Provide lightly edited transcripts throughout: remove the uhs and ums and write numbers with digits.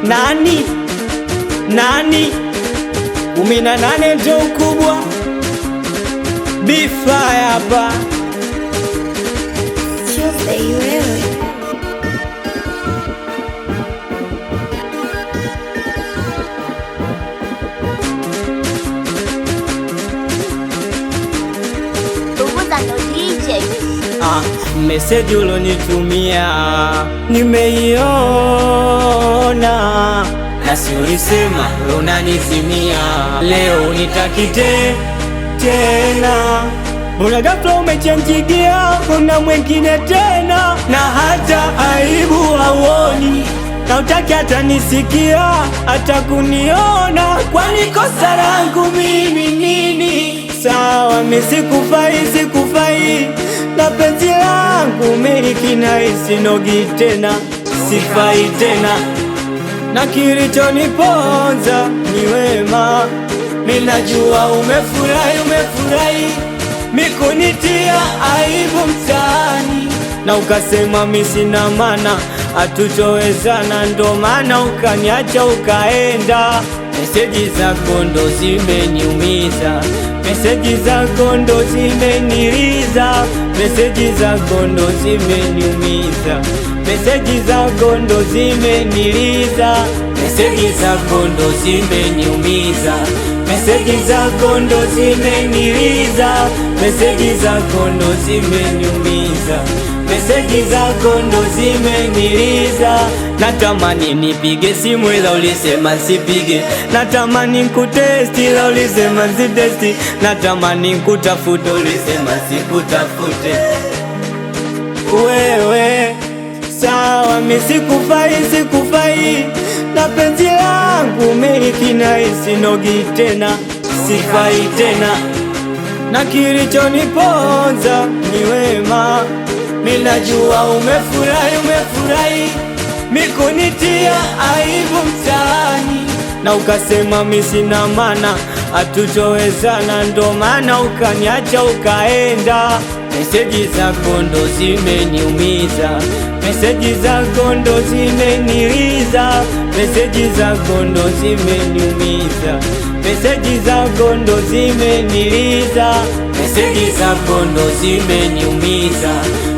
Nani 18 ndo ukubwa Bifa hapa message ulonitumia nimeiona, na si ulisema unanizimia, leo nitakite tena. Una ghafla umechanjigia, una mwengine tena, na hata aibu hauoni, na utaki hata nisikia, hata kuniona. Kwani kosa langu mimi nini? Sawa mimi sikufai, na penzi langu miliki na isinogi tena, sifai tena, na kilichoniponza ni wema. Minajua umefurahi mikunitia aibu mtaani, na ukasema mimi sina maana, hatutowezana, ndo maana ukaniacha ukaenda. Meseji zako ndo zimeniumiza, meseji zako ndo zimeniliza, meseji zako ndo zimeniumiza, meseji zako ndo zimeniliza, meseji zako ndo zimeniumiza, meseji zako ndo zimeniliza, meseji zako ndo zimeniumiza, meseji zako ndo zimeniliza. Natamani nipige simu ila ulisema sipige, natamani nkutesti ila ulisema sitesti, natamani nkutafute ulisema sikutafute. Wewe sawa mimi sikufai, na penzi langu miliki na isinogi tena, sifai tena, na kilichoniponza ni wema. Minajua umefurahi mikunitia aibu mtaani, na ukasema mimi sina maana, hatutowezana, ndo maana ukaniacha ukaenda. Meseji zako ndo zimeniumiza, meseji zako ndo zimeniliza, meseji zako ndo zimeniumiza, meseji zako ndo zimeniliza, meseji zako ndo zimeniumiza,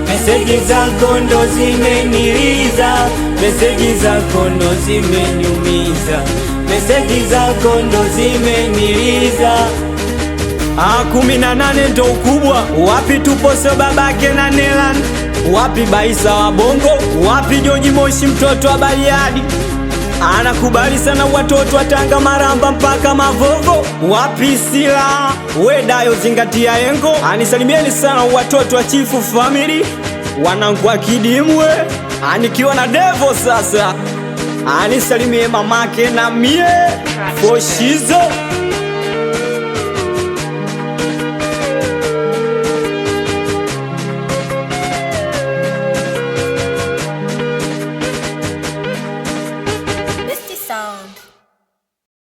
meseji zako ndo zimeniliza, meseji zako ndo zimeniumiza, meseji zako ndo zimeniliza. 18 ndo ukubwa, wapi tuposo babake na Nelan, wapi Baisa wa Bongo, wapi Joji Moshi mtoto wa Bariadi, anakubali sana watoto wa Tanga Maramba mpaka Mavogo, wapi Sila Wedayo zingatia engo, anisalimieni sana watoto wa Chifu Family, wanangu wa Kidimwe, anikiwa na Devo sasa, anisalimie mamake na mie Foshizo.